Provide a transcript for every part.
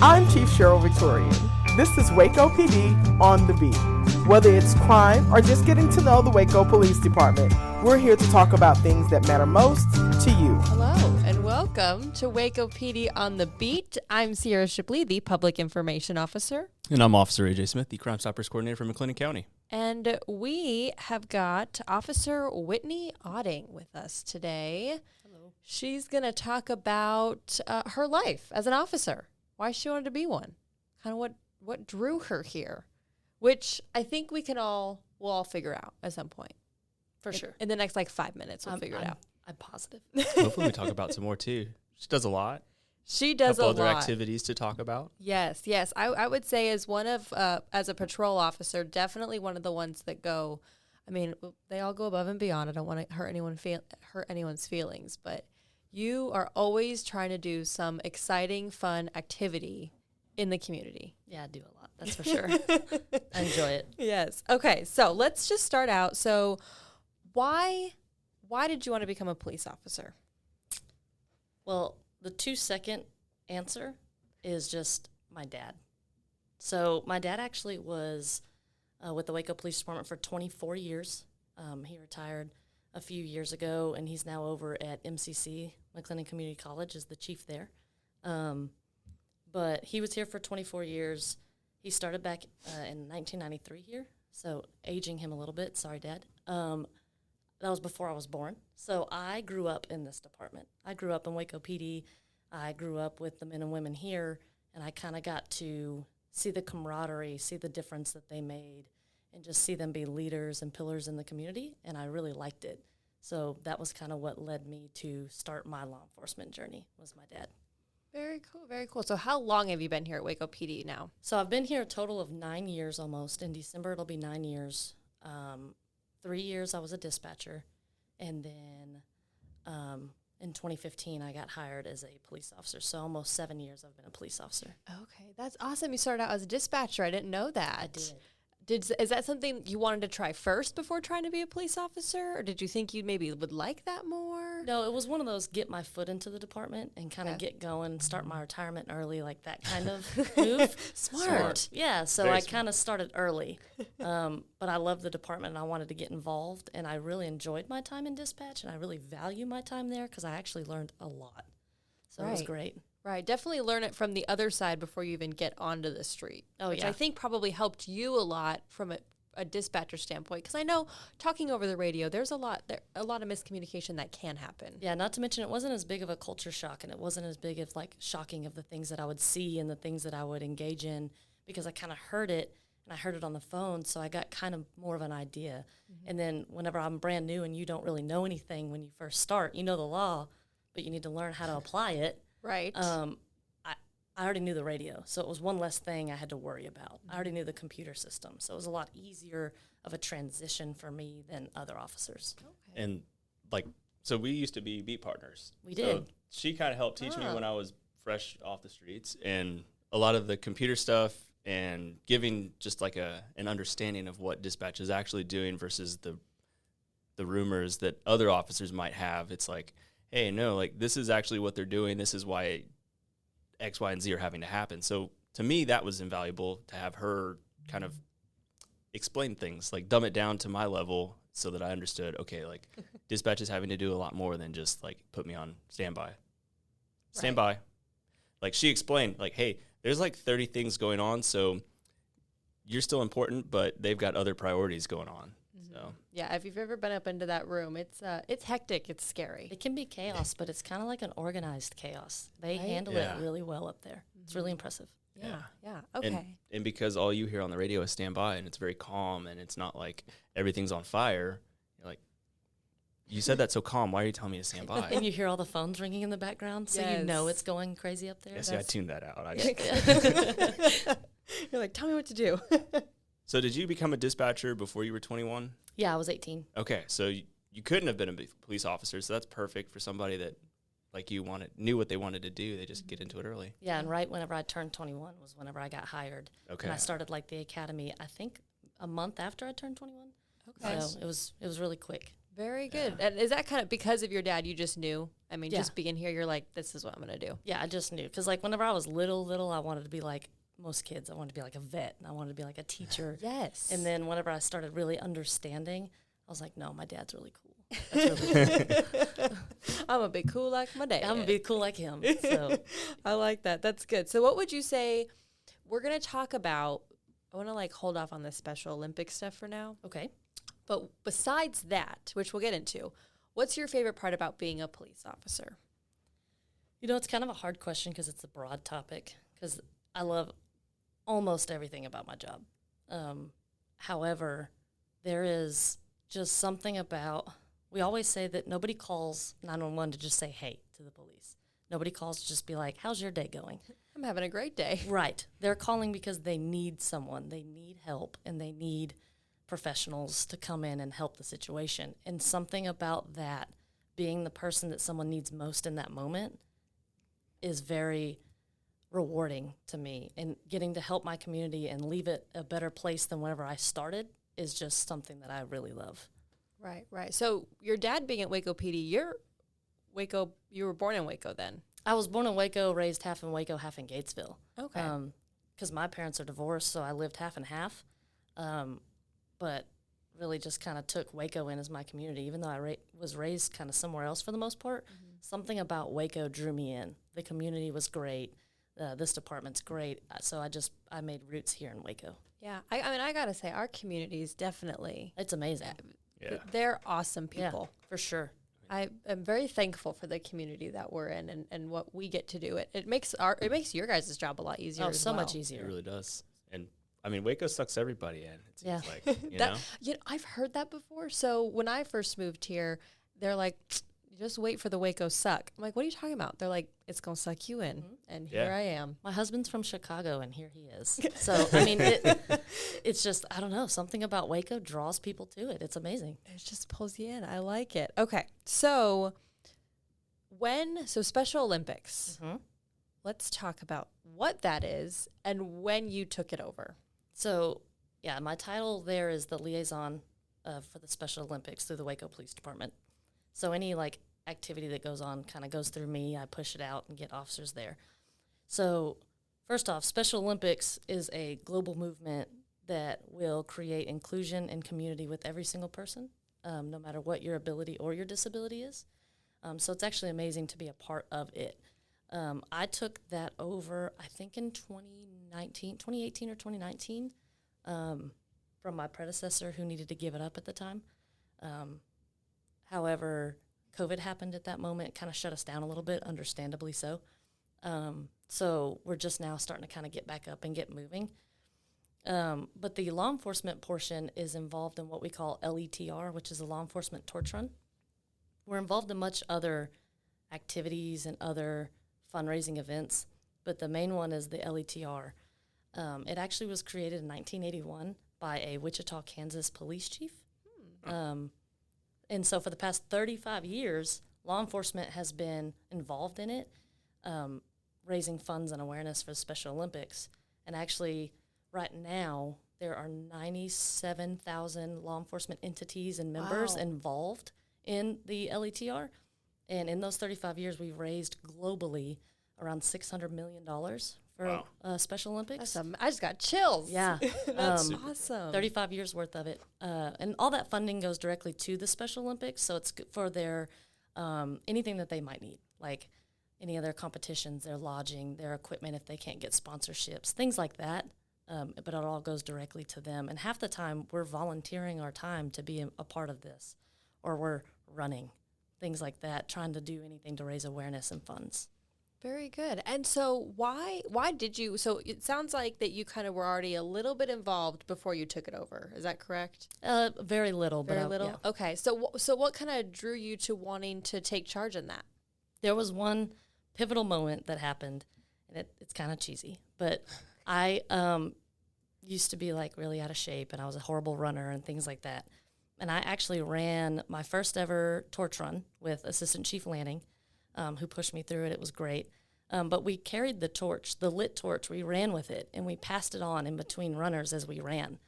I'm Chief Cheryl Victorian. This is Waco PD on the beat. Whether it's crime or just getting to know the Waco Police Department, we're here to talk about things that matter most to you. Hello, and welcome to Waco PD on the beat. I'm Sierra Shipley, the Public Information Officer. And I'm Officer AJ Smith, the Crime Stoppers Coordinator for McLennan County. And we have got Officer Whitney Otting with us today. Hello. She's going to talk about her life as an officer, why she wanted to be one, kind of what drew her here, which I think we'll all figure out at some point. For sure. In the next 5 minutes, we'll figure it out. I'm positive. Hopefully we talk about some more too. She does a lot. She does a lot. Couple other activities to talk about. Yes. I would say as a patrol officer, definitely one of the ones that go. I mean, they all go above and beyond. I don't want to hurt anyone's feelings, but you are always trying to do some exciting, fun activity in the community. Yeah, I do a lot. That's for sure. I enjoy it. Yes. Okay. So let's just start out. So why did you want to become a police officer? Well, the 2-second answer is just my dad. So my dad actually was with the Waco Police Department for 24 years. He retired a few years ago, and he's now over at MCC, McLennan Community College, as the chief there. But he was here for 24 years. He started back in 1993 here, so aging him a little bit. Sorry, Dad. That was before I was born. So I grew up in this department. I grew up in Waco PD. I grew up with the men and women here, and I kind of got to see the camaraderie, see the difference that they made, and just see them be leaders and pillars in the community, and I really liked it. So that was kind of what led me to start my law enforcement journey, was my dad. Very cool, very cool. So how long have you been here at Waco PD now? So I've been here a total of 9 years almost. In December, it'll be 9 years. 3 years I was a dispatcher, and then in 2015 I got hired as a police officer. So almost 7 years I've been a police officer. Okay, that's awesome. You started out as a dispatcher. I didn't know that. I did. Is that something you wanted to try first before trying to be a police officer, or did you think you maybe would like that more? No, it was one of those get my foot into the department and kind of get going, start my retirement early, like that kind of move. Smart. Yeah, so Very I smart. kind of started early. But I love the department and I wanted to get involved, and I really enjoyed my time in dispatch, and I really value my time there because I actually learned a lot. So it was Right. great. Right, definitely learn it from the other side before you even get onto the street. Oh, which yeah. I think probably helped you a lot from a dispatcher standpoint, because I know talking over the radio, there's a lot of miscommunication that can happen. Yeah, not to mention it wasn't as big of a culture shock, and it wasn't as big of shocking of the things that I would see and the things that I would engage in, because I kind of heard it, and I heard it on the phone, so I got kind of more of an idea. Mm-hmm. And then whenever I'm brand new and you don't really know anything when you first start, you know the law, but you need to learn how to apply it. Right. I already knew the radio, so it was one less thing I had to worry about. I already knew the computer system, so it was a lot easier of a transition for me than other officers. Okay. And so we used to be beat partners. We did. So she kind of helped teach me when I was fresh off the streets, and a lot of the computer stuff and giving just an understanding of what dispatch is actually doing versus the rumors that other officers might have. It's like, hey, no, this is actually what they're doing. This is why X, Y, and Z are having to happen. So to me, that was invaluable to have her kind of explain things, dumb it down to my level so that I understood, okay, dispatch is having to do a lot more than just put me on standby. Standby. She explained, hey, there's 30 things going on, so you're still important, but they've got other priorities going on. So Yeah, if you've ever been up into that room, it's hectic, it's scary. It can be chaos, but it's kind of like an organized chaos. They handle it really well up there. It's really impressive. Yeah. Okay. And because all you hear on the radio is standby, and it's very calm, and it's not like everything's on fire, you're like, you said that so calm, why are you telling me to stand by? And you hear all the phones ringing in the background, so you know it's going crazy up there. Yeah, see, I tuned that out. You're like, tell me what to do. So did you become a dispatcher before you were 21? Yeah, I was 18. Okay, so you couldn't have been a police officer, so that's perfect for somebody that, knew what they wanted to do. They just get into it early. Yeah, and right whenever I turned 21 was whenever I got hired. Okay. And I started the academy, I think, a month after I turned 21. Okay. So it was really quick. Very good. And is that kind of because of your dad? You just knew? I mean, just being here, you're like, this is what I'm going to do. Yeah, I just knew. Because, like, whenever I was little, I wanted to be like most kids. I wanted to be like a vet, and I wanted to be like a teacher. Yes. And then whenever I started really understanding, I was like, no, my dad's really cool. That's really cool. I'm going to be cool like my dad. I'm going to be cool like him. So I like that. That's good. So what would you say we're going to talk about? I want to, like, hold off on the Special Olympics stuff for now. okay. But besides that, which we'll get into, what's your favorite part about being a police officer? You know, it's kind of a hard question because it's a broad topic because I love almost everything about my job. However, there is just something about, we always say that nobody calls 911 to just say, hey, to the police. Nobody calls to just be like, how's your day going? I'm having a great day. Right. They're calling because they need someone. They need help, and they need professionals to come in and help the situation. And something about that, being the person that someone needs most in that moment, is very rewarding to me. And getting to help my community and leave it a better place than whenever I started is just something that I really love. Right, right. So your dad being at Waco PD, you were born in Waco then? I was born in Waco, raised half in Waco, half in Gatesville. Okay. Because my parents are divorced, so I lived half and half. But really just kind of took Waco in as my community. Even though I was raised kind of somewhere else for the most part, something about Waco drew me in. The community was great. This department's great. So I made roots here in Waco. Yeah. I mean, I got to say, our community is definitely, It's amazing. they're awesome people. Yeah, for sure. I am very thankful for the community that we're in and what we get to do. It makes your guys' job a lot easier. Oh, as so well. much easier. It really does. And I mean, Waco sucks everybody in. It seems Yeah. like, you know? I've heard that before. So when I first moved here, they're like, just wait for the Waco suck. I'm like, what are you talking about? They're like, it's going to suck you in. And here I am. My husband's from Chicago, and here he is. So, I mean, it's just, I don't know, something about Waco draws people to it. It's amazing. It just pulls you in. I like it. Okay. So Special Olympics, let's talk about what that is and when you took it over. So, yeah, my title there is the liaison for the Special Olympics through the Waco Police Department. So any, like, activity that goes on kind of goes through me. I push it out and get officers there. So first off, Special Olympics is a global movement that will create inclusion and community with every single person, no matter what your ability or your disability is. So it's actually amazing to be a part of it. I took that over, I think, in 2018 or 2019, from my predecessor who needed to give it up at the time. However, COVID happened at that moment. It kind of shut us down a little bit, understandably so. So we're just now starting to kind of get back up and get moving. But the law enforcement portion is involved in what we call LETR, which is a law enforcement torch run. We're involved in much other activities and other fundraising events, but the main one is the LETR. It actually was created in 1981 by a Wichita, Kansas police chief. And so for the past 35 years, law enforcement has been involved in it, raising funds and awareness for the Special Olympics. And actually, right now, there are 97,000 law enforcement entities and members involved in the LETR. And in those 35 years, we've raised globally around $600 million for Special Olympics. I just got chills. Yeah. That's awesome. 35 years worth of it. And all that funding goes directly to the Special Olympics, so it's good for their anything that they might need, like any of their competitions, their lodging, their equipment if they can't get sponsorships, things like that. But it all goes directly to them. And half the time, we're volunteering our time to be a part of this, or we're running, things like that, trying to do anything to raise awareness and funds. Very good. And so why did you, so it sounds like that you kind of were already a little bit involved before you took it over. Is that correct? Very little. Very but little? Yeah. Okay. So what kind of drew you to wanting to take charge in that? There was one pivotal moment that happened, and it's kind of cheesy, but I used to be like really out of shape, and I was a horrible runner and things like that. And I actually ran my first ever torch run with Assistant Chief Lanning, who pushed me through it. It was great. But we carried the torch, the lit torch. We ran with it, and we passed it on in between runners as we ran.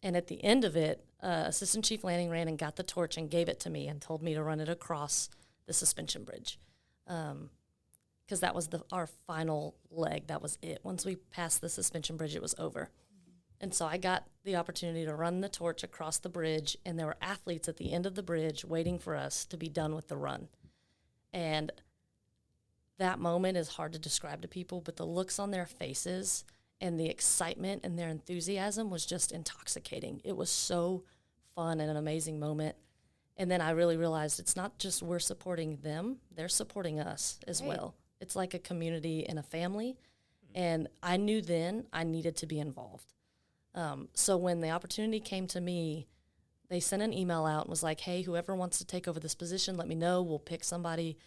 And at the end of it, Assistant Chief Lanning ran and got the torch and gave it to me and told me to run it across the suspension bridge. Because that was our final leg. That was it. Once we passed the suspension bridge, it was over. And so I got the opportunity to run the torch across the bridge, and there were athletes at the end of the bridge waiting for us to be done with the run. And that moment is hard to describe to people, but the looks on their faces and the excitement and their enthusiasm was just intoxicating. It was so fun and an amazing moment. And then I really realized it's not just we're supporting them, they're supporting us as well. It's like a community and a family. And I knew then I needed to be involved. So when the opportunity came to me, they sent an email out and was like, hey, whoever wants to take over this position, let me know. We'll pick somebody.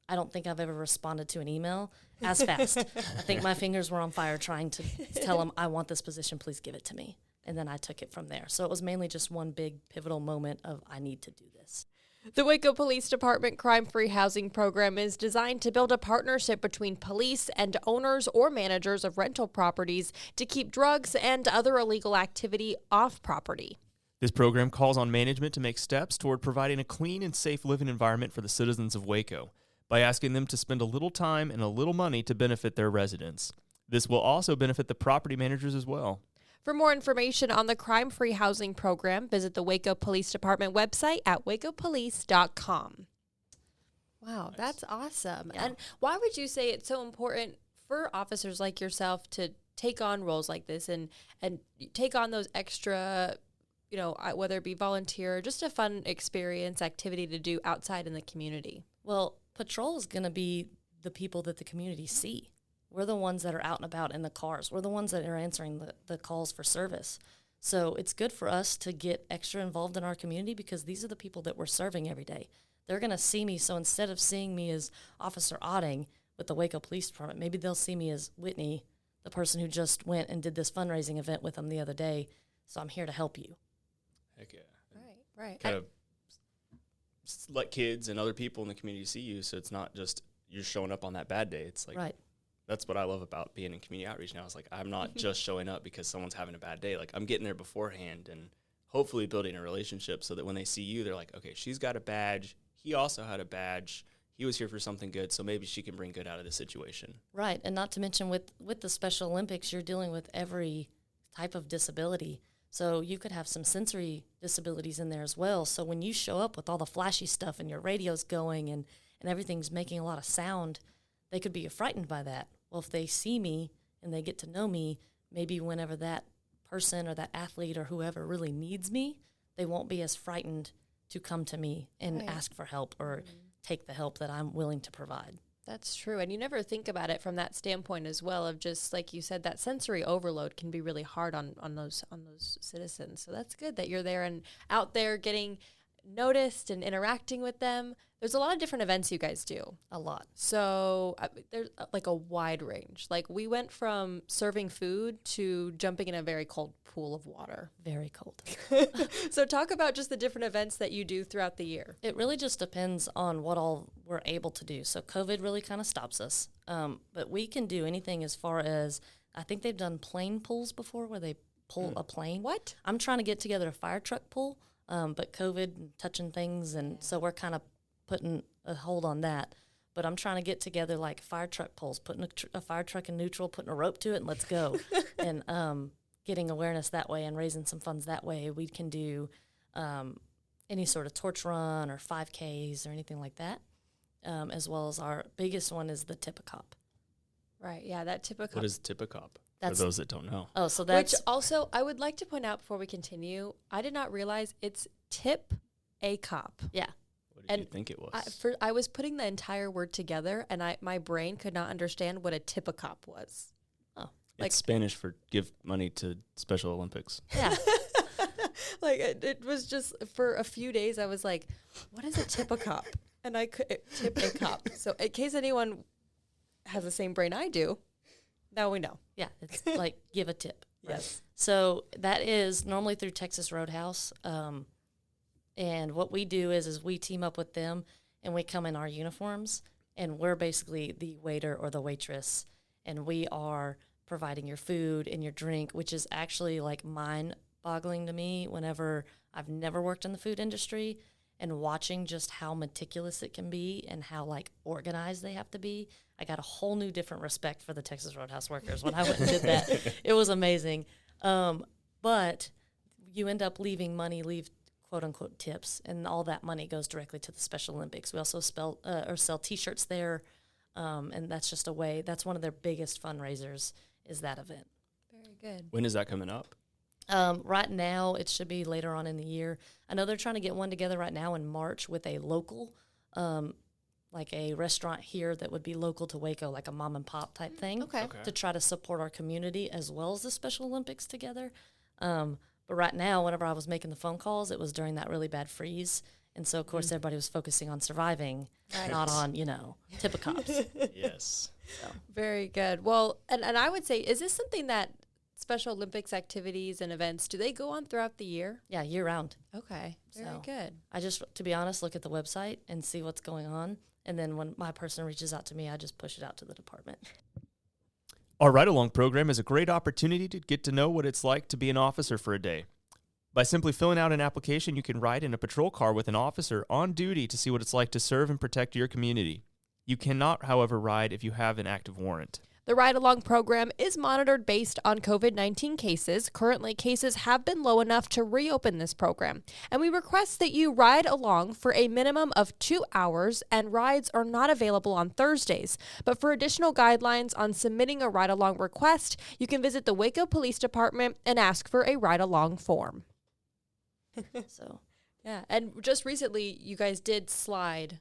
I don't think I've ever responded to an email as fast. I think my fingers were on fire trying to tell them, I want this position, please give it to me. And then I took it from there. So it was mainly just one big pivotal moment of I need to do this. The Waco Police Department Crime-Free Housing Program is designed to build a partnership between police and owners or managers of rental properties to keep drugs and other illegal activity off property. This program calls on management to make steps toward providing a clean and safe living environment for the citizens of Waco by asking them to spend a little time and a little money to benefit their residents. This will also benefit the property managers as well. For more information on the crime-free housing program, visit the Waco Police Department website at wacopolice.com. Wow, Nice. That's awesome. Yeah. And why would you say it's so important for officers like yourself to take on roles like this and take on those extra, whether it be volunteer or just a fun experience, activity to do outside in the community? Well, patrol is going to be the people that the community see. We're the ones that are out and about in the cars. We're the ones that are answering the calls for service. So it's good for us to get extra involved in our community because these are the people that we're serving every day. They're going to see me. So instead of seeing me as Officer Otting with the Waco Police Department, maybe they'll see me as Whitney, the person who just went and did this fundraising event with them the other day. So I'm here to help you. Heck yeah. Right. Kind of let kids and other people in the community see you, so it's not just you're showing up on that bad day. It's like Right. That's what I love about being in community outreach now. It's like I'm not just showing up because someone's having a bad day. Like I'm getting there beforehand and hopefully building a relationship so that when they see you, they're like, okay, she's got a badge. He also had a badge. He was here for something good, so maybe she can bring good out of the situation. Right, and not to mention with the Special Olympics, you're dealing with every type of disability. So you could have some sensory disabilities in there as well. So when you show up with all the flashy stuff and your radio's going and everything's making a lot of sound, they could be frightened by that. Well, if they see me and they get to know me, maybe whenever that person or that athlete or whoever really needs me, they won't be as frightened to come to me and ask for help or take the help that I'm willing to provide. That's true. And you never think about it from that standpoint as well of just, like you said, that sensory overload can be really hard on those citizens. So that's good that you're there and out there getting noticed and interacting with them. There's a lot of different events you guys do. A lot. So there's like a wide range. Like we went from serving food to jumping in a very cold pool of water. Very cold. So talk about just the different events that you do throughout the year. It really just depends on what all we're able to do. So COVID really kind of stops us. But we can do anything as far as, I think they've done plane pulls before where they pull a plane. What? I'm trying to get together a fire truck pull, but COVID and touching things, and so we're kind of putting a hold on that. But I'm trying to get together like fire truck pulls, putting a fire truck in neutral, putting a rope to it, and let's go. And getting awareness that way and raising some funds that way. We can do any sort of torch run or 5Ks or anything like that, as well as our biggest one is the Tip-A-Cop. Right. Yeah, that typical. What is Tip-A-Cop? For That's- those that don't know. Oh, so Which that's also, I would like to point out before we continue, I did not realize it's Tip-A-Cop. yeah. What did you And think it was? I was putting the entire word together, and my brain could not understand what a Tip-A-Cop was. like- It's Spanish for give money to Special Olympics. Yeah. Like it was just for a few days. I was like, "What is a Tip-A-Cop?" And I could Tip-A-Cop. So in case anyone has the same brain I do, now we know. Yeah, it's like give a tip. Yes. So that is normally through Texas Roadhouse. And what we do is we team up with them and we come in our uniforms and we're basically the waiter or the waitress. And we are providing your food and your drink, which is actually like mine mind-boggling to me whenever I've never worked in the food industry and watching just how meticulous it can be and how, like, organized they have to be. I got a whole new different respect for the Texas Roadhouse workers when I went and did that. It was amazing. But you end up leave quote-unquote tips, and all that money goes directly to the Special Olympics. We also sell T-shirts there, and that's just that's one of their biggest fundraisers is that event. Very good. When is that coming up? Right now, it should be later on in the year. I know they're trying to get one together right now in March with a local, like a restaurant here that would be local to Waco, like a mom and pop type thing, Okay. to try to support our community as well as the Special Olympics together. But right now, whenever I was making the phone calls, it was during that really bad freeze. And so, of course, everybody was focusing on surviving, not on, tip of cops. Yes. So. Very good. Well, and I would say, is this something that Special Olympics activities and events, do they go on throughout the year? Yeah, year round. Okay. Very So, good. I just, to be honest, look at the website and see what's going on. And then when my person reaches out to me, I just push it out to the department. Our Ride Along program is a great opportunity to get to know what it's like to be an officer for a day. By simply filling out an application, you can ride in a patrol car with an officer on duty to see what it's like to serve and protect your community. You cannot, however, ride if you have an active warrant. The Ride Along program is monitored based on COVID-19 cases. Currently, cases have been low enough to reopen this program. And we request that you ride along for a minimum of 2 hours, and rides are not available on Thursdays. But for additional guidelines on submitting a Ride Along request, you can visit the Waco Police Department and ask for a Ride Along form. So, Yeah, and just recently, you guys did slide,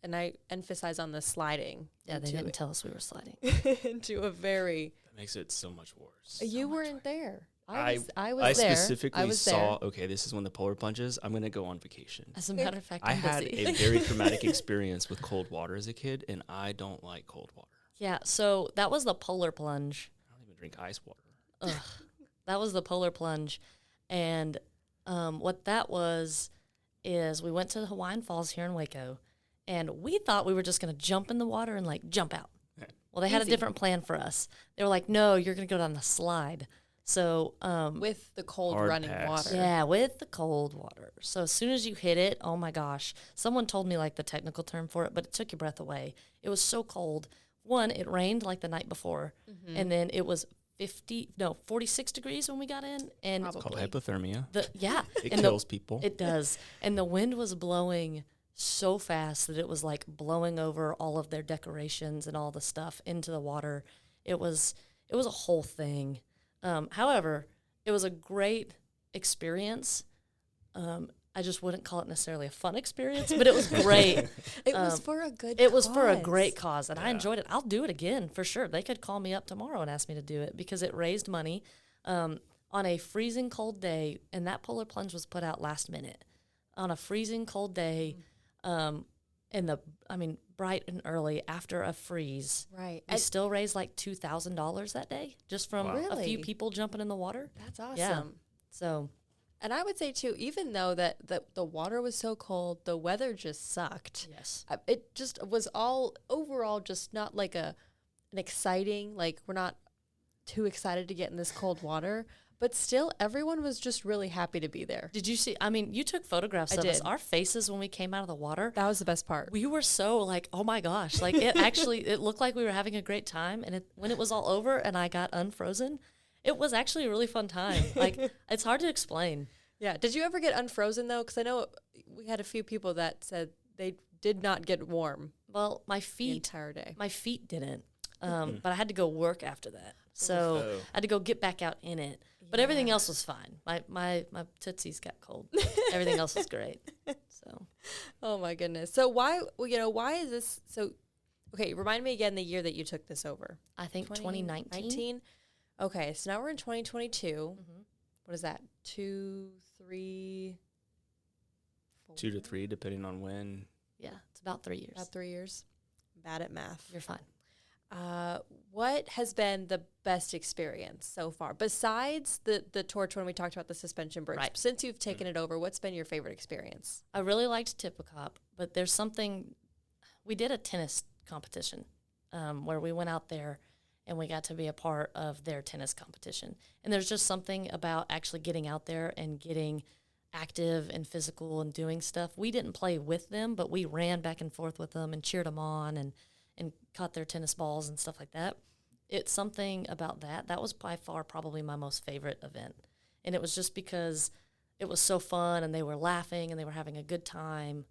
and I emphasize on the sliding. yeah, they didn't tell us we were sliding. into a very. That makes it so much worse. You weren't there. I was I there. specifically I was saw, there. okay, this is when the polar plunges. I'm going to go on vacation. As a matter of fact, I I'm had busy. a very traumatic experience with cold water as a kid, and I don't like cold water. Yeah, so that was the polar plunge. I don't even drink ice water. Ugh. That was the polar plunge. And what that was is we went to the Hawaiian Falls here in Waco, and we thought we were just going to jump in the water and, like, jump out. Well, they had a Easy. different plan for us. They were like, no, you're going to go down the slide. So, With the cold Hard running pass. water. yeah, with the cold water. So as soon as you hit it, oh my gosh. Someone told me, like, the technical term for it, but it took your breath away. It was so cold. One, it rained like the night before, and then it was 46 degrees when we got in. And It's called hypothermia. it It kills people. It does. And the wind was blowing so fast that it was like blowing over all of their decorations and all the stuff into the water. It was a whole thing. However, it was a great experience. I just wouldn't call it necessarily a fun experience, but it was great. It was for a good It was for a cause. great cause, and I enjoyed it. I'll do it again for sure. They could call me up tomorrow and ask me to do it because it raised money on a freezing cold day, and that polar plunge was put out last minute on a freezing cold day, bright and early after a freeze. Right. We still raised like $2,000 that day just from a few Really? people jumping in the water. That's awesome. Yeah. So And I would say, too, even though that the water was so cold, the weather just sucked. yes, It just was all overall just not like an exciting, like we're not too excited to get in this cold water. But still, everyone was just really happy to be there. did you see? I mean, you took photographs I of us. did. Our faces when we came out of the water. That was the best part. We were so like, oh my gosh, like it looked like we were having a great time. And when it was all over and I got unfrozen, it was actually a really fun time. Like, it's hard to explain. Yeah. Did you ever get unfrozen, though? Because I know we had a few people that said they did not get warm Well, my the feet entire day. didn't. But I had to go work after that. So Oh. I had to go get back out in it. But everything else was fine. My tootsies got cold. Everything else was great. So Oh, my goodness. So why is this so? Okay, remind me again the year that you took this over. I think 2019. 19? Okay, so now we're in 2022. Mm-hmm. What is that? 2, 3, 2 to 3, depending on when. Yeah, it's about 3 years. About 3 years. Bad at math. You're fine. What has been the best experience so far besides the torch when we talked about the suspension bridge? Right. Since you've taken it over, what's been your favorite experience? I really liked Tip a Cop, but there's something. We did a tennis competition where we went out there, and we got to be a part of their tennis competition. And there's just something about actually getting out there and getting active and physical and doing stuff. We didn't play with them, but we ran back and forth with them and cheered them on and caught their tennis balls and stuff like that. It's something about that. That was by far probably my most favorite event. And it was just because it was so fun and they were laughing and they were having a good time.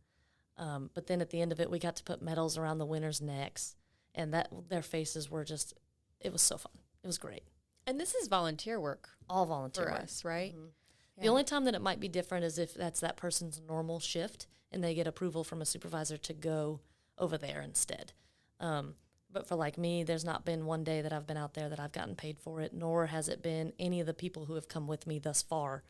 But then at the end of it, we got to put medals around the winners' necks, and that their faces were just, it was so fun. It was great. And this is volunteer work. All volunteer for work. us, right? Mm-hmm. Yeah. The only time that it might be different is if that's that person's normal shift and they get approval from a supervisor to go over there instead. But for like me, there's not been one day that I've been out there that I've gotten paid for it, nor has it been any of the people who have come with me thus far.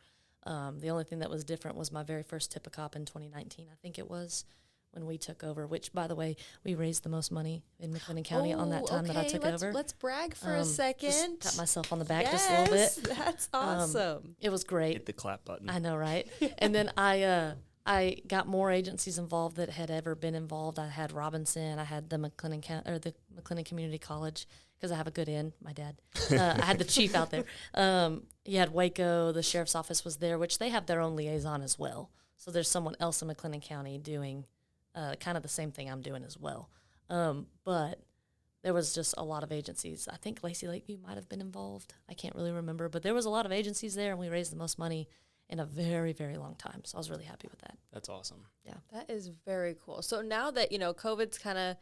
The only thing that was different was my very first Tip-A-Cop in 2019, I think it was, when we took over, which, by the way, we raised the most money in McLennan County on that time that I took over. Let's brag for a second. Just pat myself on the back just a little bit. That's awesome. It was great. Hit the clap button. I know, right? And then I got more agencies involved that had ever been involved. I had Robinson. I had the McLennan Community College, because I have a good end, my dad. I had the chief out there. You had Waco. The sheriff's office was there, which they have their own liaison as well. So there's someone else in McLennan County doing kind of the same thing I'm doing as well. But there was just a lot of agencies. I think Lacey Lakeview might have been involved. I can't really remember. But there was a lot of agencies there, and we raised the most money in a very, very long time. So I was really happy with that. That's awesome. Yeah. That is very cool. So now that, COVID's kind of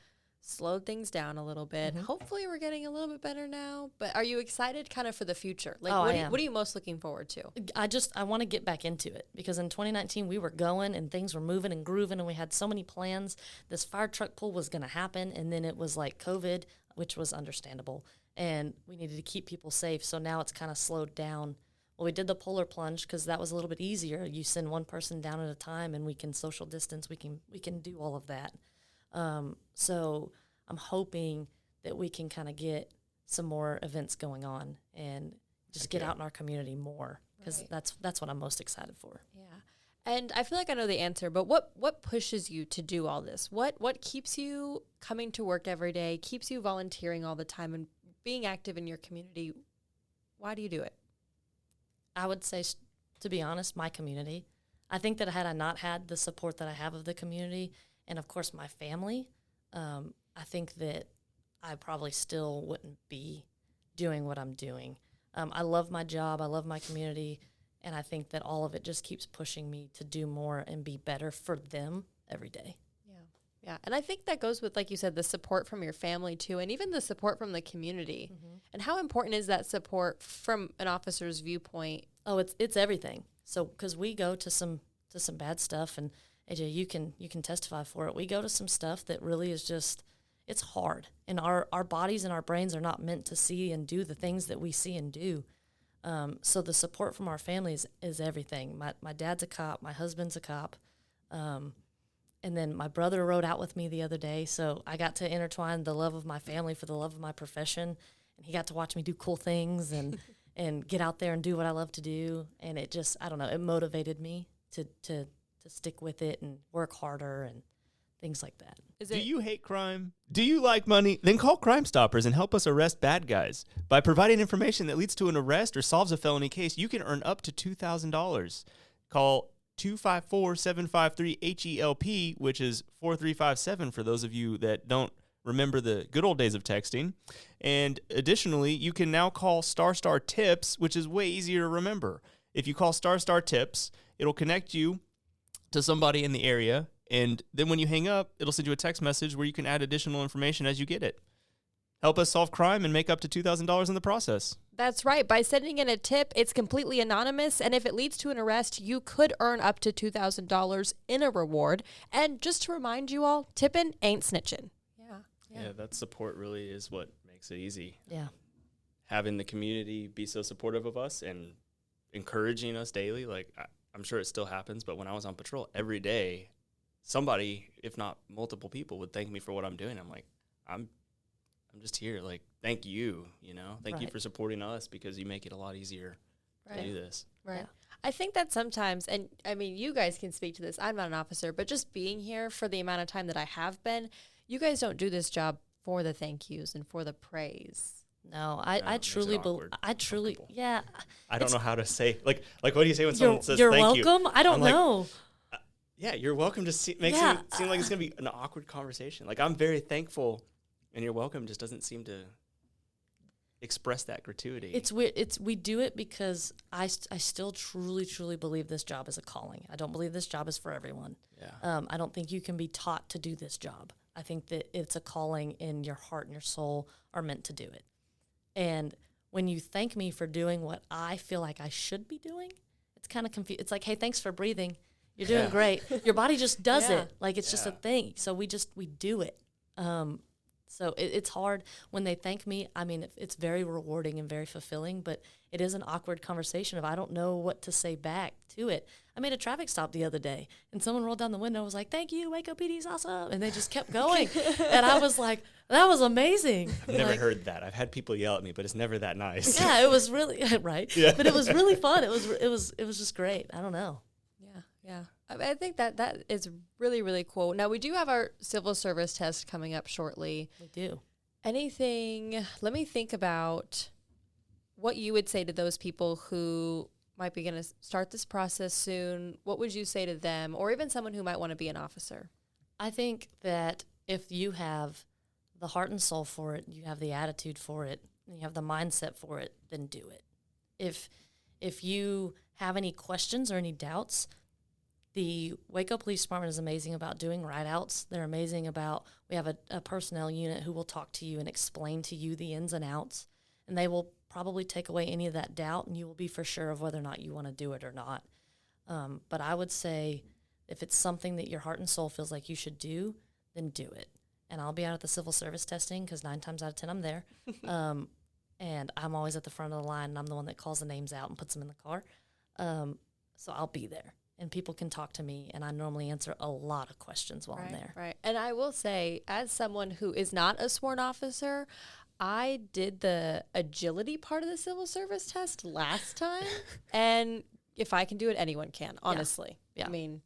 slowed things down a little bit, hopefully we're getting a little bit better now. But are you excited kind of for the future? Like, what are you most looking forward to? I want to get back into it, because in 2019 we were going and things were moving and grooving and we had so many plans. This fire truck pull was going to happen, and then it was like COVID, which was understandable, and we needed to keep people safe. So now it's kind of slowed down. Well, we did the polar plunge because that was a little bit easier. You send one person down at a time, and we can social distance. We can do all of that. So I'm hoping that we can kind of get some more events going on and just get out in our community more, because that's what I'm most excited for. Yeah. And I feel like I know the answer, but what pushes you to do all this? What keeps you coming to work every day, keeps you volunteering all the time and being active in your community? Why do you do it? I would say, to be honest, my community. I think that had I not had the support that I have of the community and, of course, my family, I think that I probably still wouldn't be doing what I'm doing. I love my job. I love my community. And I think that all of it just keeps pushing me to do more and be better for them every day. Yeah. And I think that goes with, like you said, the support from your family too, and even the support from the community. Mm-hmm. And how important is that support from an officer's viewpoint? Oh, it's everything. So, because we go to some bad stuff, and AJ, you can testify for it. We go to some stuff that really is just, it's hard. And our bodies and our brains are not meant to see and do the things that we see and do. So the support from our families is everything. My dad's a cop. My husband's a cop. And then my brother rode out with me the other day, so I got to intertwine the love of my family for the love of my profession, and he got to watch me do cool things and get out there and do what I love to do, and it just, I don't know, it motivated me to stick with it and work harder and things like that. Do you hate crime? Do you like money? Then call Crime Stoppers and help us arrest bad guys. By providing information that leads to an arrest or solves a felony case, you can earn up to $2,000. Call 254-753-HELP, which is 4357 for those of you that don't remember the good old days of texting. And additionally, you can now call Star Tips, which is way easier to remember. If you call Star Tips, it'll connect you to somebody in the area, and then when you hang up, it'll send you a text message where you can add additional information as you get it. Help us solve crime and make up to $2,000 in the process. That's right. By sending in a tip, it's completely anonymous, and if it leads to an arrest, you could earn up to $2,000 in a reward. And just to remind you all, tipping ain't snitching. Yeah, that support really is what makes it easy. Yeah. Having the community be so supportive of us and encouraging us daily, like I'm sure it still happens, but when I was on patrol every day, somebody, if not multiple people, would thank me for what I'm doing. I'm like, I'm just here. Like, thank you, Thank you for supporting us, because you make it a lot easier to do this. Right. Yeah. I think that sometimes, and I mean, you guys can speak to this. I'm not an officer, but just being here for the amount of time that I have been, you guys don't do this job for the thank yous and for the praise. No, No, I it makes it truly awkward, I truly, uncomfortable. yeah. I don't know how to say, like what do you say when someone says You're thank you? welcome. I don't I'm like, know. Yeah, you're welcome. Just makes Yeah, it seem like it's gonna be an awkward conversation. Like I'm very thankful, and you're welcome just doesn't seem to express that gratuity. It's weird. We do it because I still truly believe this job is a calling. I don't believe this job is for everyone. Yeah. I don't think you can be taught to do this job. I think that it's a calling, and your heart and your soul are meant to do it. And when you thank me for doing what I feel like I should be doing, it's kind of confused. It's like, hey, thanks for breathing. You're doing great. Your body just does Yeah. it. Like it's just a thing. So we do it. So it's hard when they thank me. I mean, it's very rewarding and very fulfilling, but it is an awkward conversation if I don't know what to say back to it. I made a traffic stop the other day, and someone rolled down the window and was like, "Thank you, Waco PD's awesome," and they just kept going. And I was like, "That was amazing." I've never Like, heard that. I've had people yell at me, but it's never that nice. yeah, it was really right. Yeah. But it was really fun. It was just great. I don't know. Yeah. I think that is really, really cool. Now, we do have our civil service test coming up shortly. We do. Anything, let me think about what you would say to those people who might be going to start this process soon. What would you say to them, or even someone who might want to be an officer? I think that if you have the heart and soul for it, you have the attitude for it, and you have the mindset for it, then do it. If you have any questions or any doubts, the Waco Police Department is amazing about doing ride-outs. They're amazing about, we have a personnel unit who will talk to you and explain to you the ins and outs, and they will probably take away any of that doubt, and you will be for sure of whether or not you want to do it or not. But I would say if it's something that your heart and soul feels like you should do, then do it. And I'll be out at the civil service testing because 9 times out of 10 I'm there. And I'm always at the front of the line, and I'm the one that calls the names out and puts them in the car. So I'll be there. And people can talk to me, and I normally answer a lot of questions while I'm there. Right. And I will say, as someone who is not a sworn officer, I did the agility part of the civil service test last time. And if I can do it, anyone can, honestly. Yeah. I mean,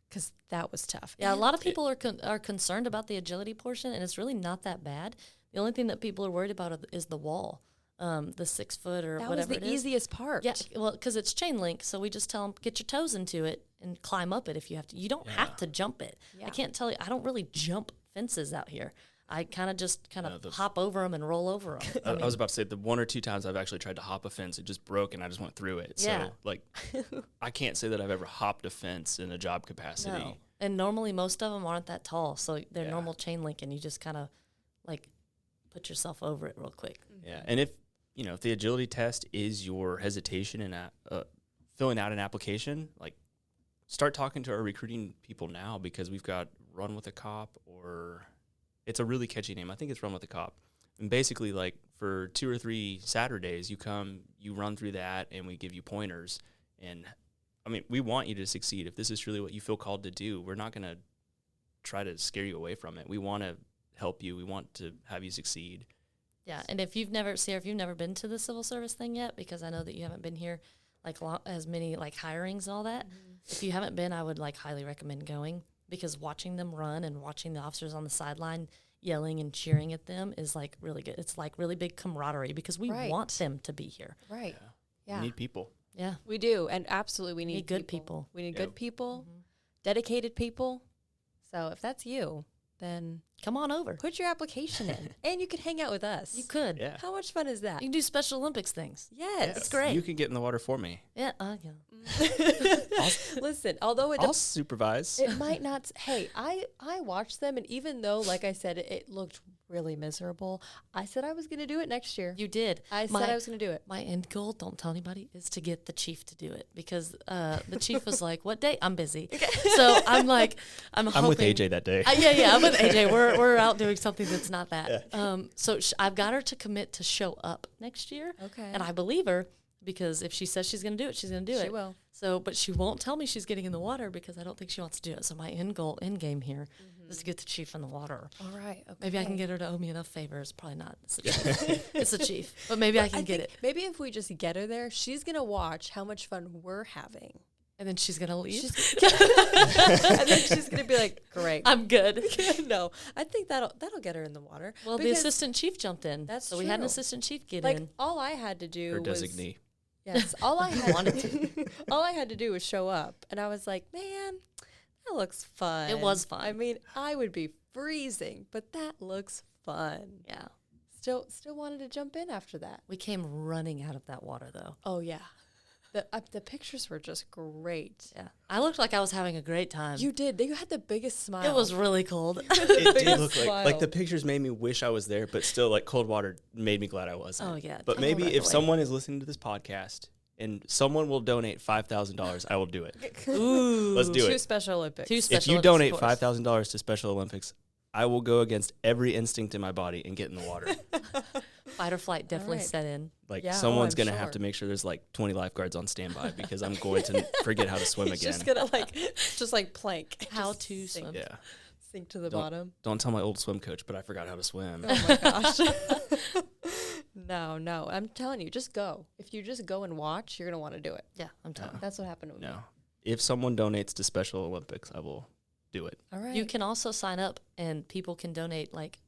because that was tough. Yeah, a lot of people are concerned about the agility portion, and it's really not that bad. The only thing that people are worried about is the wall, the 6 foot or That whatever was it the is. easiest part. Yeah, well, because it's chain link, so we just tell them, get your toes into it and climb up it if you have to. You don't have to jump it. Yeah. I can't tell you, I don't really jump fences out here. I kind of hop over them and roll over them. I was about to say the 1 or 2 times I've actually tried to hop a fence, it just broke and I just went through it. Yeah. So like, I can't say that I've ever hopped a fence in a job capacity. No. And normally most of them aren't that tall, so they're normal chain link, and you just kind of like put yourself over it real quick. Yeah, and if the agility test is your hesitation in filling out an application, like start talking to our recruiting people now, because we've got Run with a Cop, or it's a really catchy name. I think it's Run with a Cop. And basically, like for 2 or 3 Saturdays, you come, you run through that, and we give you pointers. And I mean, we want you to succeed. If this is really what you feel called to do, we're not going to try to scare you away from it. We want to help you. We want to have you succeed. Yeah, and if you've never been to the civil service thing yet, because I know that you haven't been here like as many like hirings and all that. If you haven't been, I would like highly recommend going, because watching them run and watching the officers on the sideline yelling and cheering at them is like really good. It's like really big camaraderie, because we want them to be here. Right. Yeah. We need people. Yeah, We do. And absolutely, we need good people. We need good people, dedicated people. So if that's you, then come on over. put your application in, and you could hang out with us. You could. Yeah. How much fun is that? You can do Special Olympics things. Yes. It's great. You can get in the water for me. Yeah. Listen, although I'll supervise. it might not. Hey, I watched them, and even though, like I said, it looked really miserable, I said I was going to do it next year. You did. I said I was going to do it. My end goal, don't tell anybody, is to get the chief to do it, because the chief was like, "What day? I'm busy." So I'm like, I'm with hoping- AJ that day. Yeah, I'm with AJ. We're out doing something that's not that. So I've got her to commit to show up next year. Okay. And I believe her, because if she says she's going to do it, she's going to do it. She will. So, but she won't tell me she's getting in the water, because I don't think she wants to do it. So my end game here is to get the chief in the water. All right. Okay. Maybe I can get her to owe me enough favors. Probably not. It's the chief. It's the chief. But maybe I can get it. Maybe if we just get her there, she's going to watch how much fun we're having. And then she's going to leave. And then she's going to be like, great. I'm good. No, I think that'll get her in the water. Well, the assistant chief jumped in. That's so we had an true. assistant chief get Like, in. all I had to do Her was... designee. Yes, all I had to do was show up. And I was like, man, that looks fun. It was fun. I mean, I would be freezing, but that looks fun. Yeah. Still wanted to jump in after that. We came running out of that water, though. Oh, yeah. The pictures were just great. Yeah. I looked like I was having a great time. You did. You had the biggest smile. It was really cold. It did look Smile. like the pictures made me wish I was there, but still, like, cold water made me glad I wasn't. Oh, yeah. But maybe Definitely. if someone is listening to this podcast and someone will donate $5,000, I will do it. Ooh. Let's do Two it. Special Olympics. Two If Special you Olympics, donate of course. $5,000 to Special Olympics, I will go against every instinct in my body and get in the water. Fight or flight definitely right. set in. Like, Yeah, someone's I'm going to sure. have to make sure there's like 20 lifeguards on standby because I'm going to forget how to swim He's again. just gonna like plank. How Just to sink, swim. Yeah. sink to the bottom. Don't tell my old swim coach, but I forgot how to swim. Oh my gosh. No. I'm telling you, just go. If you just go and watch, you're gonna want to do it. Yeah, I'm telling That's what happened to me. No. If someone donates to Special Olympics, I will do it. All right. you. can also sign up and people can donate, like,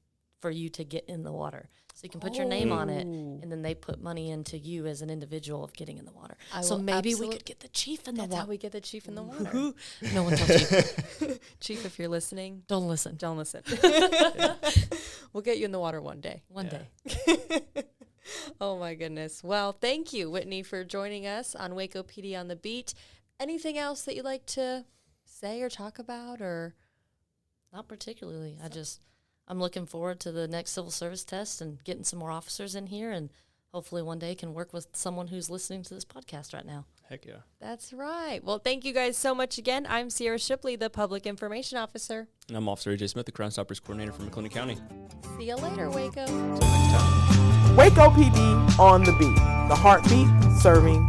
for you to get in the water. So you can put your name on it, Ooh. and then they put money into you as an individual of getting in the water. I So will maybe we absolute- could get the chief in the That's how water. we get the chief in the water. No one told you. Chief, if you're listening, Don't listen. don't listen. We'll get you in the water one day. One Yeah. day. Oh my goodness. Well, thank you, Whitney, for joining us on Waco PD on the Beat. Anything else that you'd like to say or talk about, or? Not particularly. I'm looking forward to the next civil service test and getting some more officers in here, and hopefully one day can work with someone who's listening to this podcast right now. Heck yeah. That's right. Well, thank you guys so much again. I'm Sierra Shipley, the Public Information Officer. And I'm Officer AJ Smith, the Crime Stoppers Coordinator for McLennan County. See you later, Waco. Until next time. Waco PD on the beat. The heartbeat serving